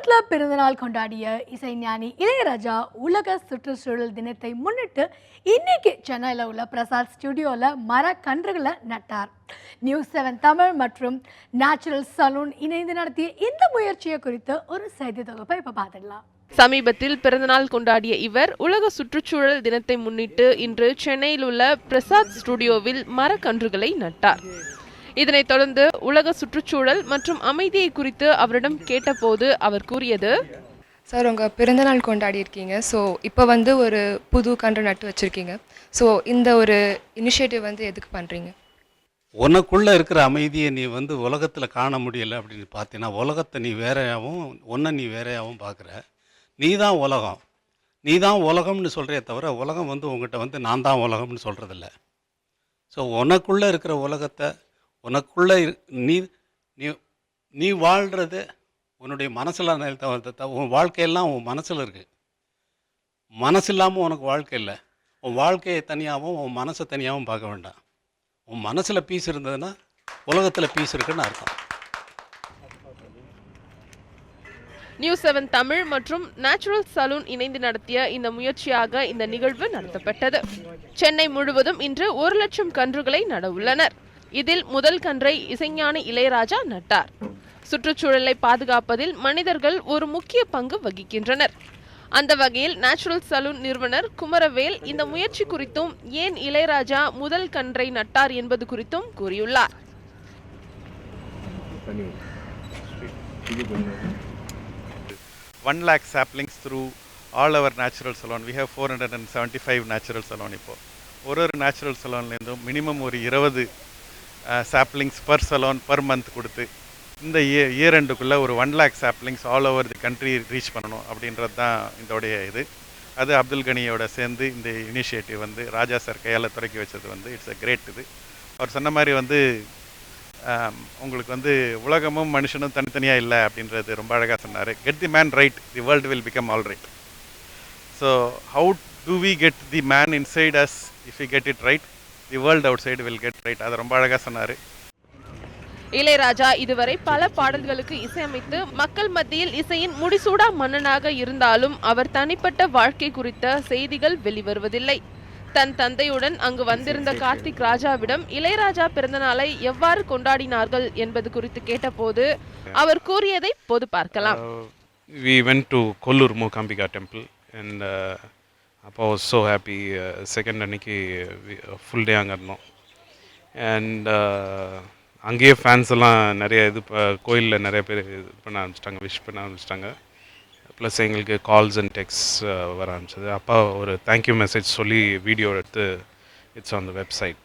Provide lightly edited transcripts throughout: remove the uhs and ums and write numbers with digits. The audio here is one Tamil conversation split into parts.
சமீபத்தில் பிறந்தநாள் கொண்டாடிய இசைஞானி இளையராஜா உலக சுற்றுச்சூழல் தினத்தை முன்னிட்டு இன்னைக்கு சென்னையில் உள்ள பிரசாத் ஸ்டுடியோவில் மரக்கன்றுகளை நட்டார். நியூஸ் 7 தமிழ் மற்றும் நேச்சுரல் சலூன் இணைந்து நடத்திய இந்த முயற்சியை குறித்து ஒரு செய்தி தொகுப்பை இப்போ பார்த்துடலாம். சமீபத்தில் பிறந்தநாள் கொண்டாடிய இவர் உலக சுற்றுச்சூழல் தினத்தை முன்னிட்டு இன்று சென்னையில் உள்ள பிரசாத் ஸ்டுடியோவில் மரக்கன்றுகளை நட்டார். இதனைத் தொடர்ந்து உலக சுற்றுச்சூழல் மற்றும் அமைதியை குறித்து அவரிடம் கேட்டபோது அவர் கூறியது, சார், உங்கள் பிறந்தநாள் கொண்டாடி இருக்கீங்க. ஸோ இப்போ ஒரு புது கன்று நட்டு வச்சுருக்கீங்க. ஸோ இந்த ஒரு இனிஷியேட்டிவ் எதுக்கு பண்ணுறீங்க? உனக்குள்ளே இருக்கிற அமைதியை நீ உலகத்தில் காண முடியலை அப்படின்னு பார்த்தீங்கன்னா, உலகத்தை நீ வேறையாகவும் ஒன்றை நீ வேறையாகவும் பார்க்குற. நீ தான் உலகம், நீ தான் உலகம்னு சொல்கிறே தவிர உலகம் உங்கள்கிட்ட நான் தான் உலகம்னு சொல்கிறதில்ல. ஸோ உனக்குள்ளே இருக்கிற உலகத்தை உனக்குள்ளே நீ நீ நீ வாழ்கிறது உன்னுடைய மனசில் உன் வாழ்க்கையெல்லாம் உன் மனசில் இருக்குது. மனசு இல்லாமல் உனக்கு வாழ்க்கை இல்லை. உன் வாழ்க்கையை தனியாகவும் உன் மனசை தனியாகவும் பார்க்க வேண்டாம். உன் மனசில் பீஸ் இருந்ததுன்னா உலகத்தில் பீஸ் இருக்குன்னு அர்த்தம். நியூஸ் 7 தமிழ் மற்றும் நேச்சுரல் சலூன் இணைந்து நடத்திய இந்த முயற்சியாக இந்த நிகழ்வு நடத்தப்பட்டது. சென்னை முழுவதும் இன்று 1 லட்சம் கன்றுகளை நட உள்ளனர். இதில் முதல் கன்றை இசைஞானி இளையராஜா நட்டார். சுற்றுச்சூழலை பாதுகாப்பதில் மனிதர்கள் ஒரு முக்கிய பங்கு வகிக்கின்றனர். அந்த வகையில் நேச்சுரல் சலூன் நிறுவனர் குமரவேல் இந்த முயற்சி குறித்தும் ஏன் இளையராஜா முதல் கன்றை நட்டார் என்பது குறித்தும் கூறியுள்ளார். 1 lakh saplings through all our natural salon. We have 475 natural salon. இப்போ ஒரு natural salonலேருந்தும் மினிமம் ஒரு 20 saplings per salon per month கொடுத்து இந்த இயர் எண்டுக்குள்ளே ஒரு 1 lakh saplings all over the country reach பண்ணணும் அப்படின்றது தான் இதோடைய இது. அது அப்துல் கனியோட சேர்ந்து இந்த இனிஷியேட்டிவ் ராஜா சார் கையால் தொடக்கி வச்சது இட்ஸ் அ கிரேட். இது அவர் சொன்ன மாதிரி உங்களுக்கு உலகமும் மனுஷனும் தனித்தனியாக இல்லை அப்படின்றது ரொம்ப அழகாக சொன்னார். Get the man right, the world will become all right. So how do we get the man inside us? If you get it right, the world outside will get right. அதை ரொம்ப அழகாக சொன்னார். இளையராஜா இதுவரை பல பாடல்களுக்கு இசையமைத்து மக்கள் மத்தியில் இசையின் முடிசூடா மன்னனாக இருந்தாலும் அவர் தனிப்பட்ட வாழ்க்கை குறித்த செய்திகள் வெளிவருவதில்லை. தன் தந்தையுடன் அங்கு வந்திருந்த கார்த்திக் ராஜாவிடம் இளையராஜா பிறந்தநாளை எவ்வாறு கொண்டாடினார்கள் என்பது குறித்து கேட்டபோது அவர் கூறியதை பொது பார்க்கலாம். We went to Kollur Mookambika temple and Appa was so happy. Second அன்னைக்கு ஃபுல் டே அங்கே இருந்தோம். அண்ட் அங்கேயே ஃபேன்ஸ் எல்லாம் நிறைய கோயிலில் நிறைய பேர் இது பண்ண ஆரம்பிச்சிட்டாங்க, விஷ் பண்ண ஆரம்பிச்சிட்டாங்க. ப்ளஸ் எங்களுக்கு கால்ஸ் அண்ட் டெக்ஸ்ட் வர ஆரம்பிச்சது. அப்பா ஒரு தேங்க்யூ மெசேஜ் சொல்லி வீடியோ எடுத்து இட்ஸ் ஆன் த வெப்சைட்.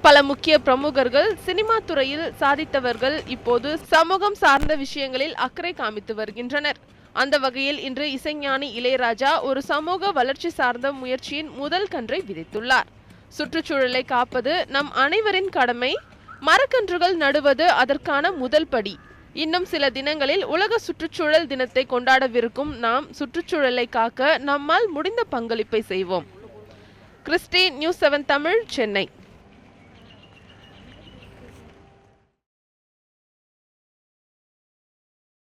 பல முக்கிய பிரமுகர்கள், சினிமா துறையில் சாதித்தவர்கள் இப்போது சமூகம் சார்ந்த விஷயங்களில் அக்கறை காமித்து வருகின்றனர். அந்த வகையில் இன்று இசைஞானி இளையராஜா ஒரு சமூக வளர்ச்சி சார்ந்த முயற்சியின் முதல் கன்றை விதைத்துள்ளார். சுற்றுச்சூழலை காப்பது நம் அனைவரின் கடமை. மரக்கன்றுகள் நடுவது அதற்கான முதல் படி. இன்னும் சில தினங்களில் உலக சுற்றுச்சூழல் தினத்தை கொண்டாடவிருக்கும் நாம் சுற்றுச்சூழலை காக்க நம்மால் முடிந்த பங்களிப்பை செய்வோம். Christy, news 7 Tamil, Chennai.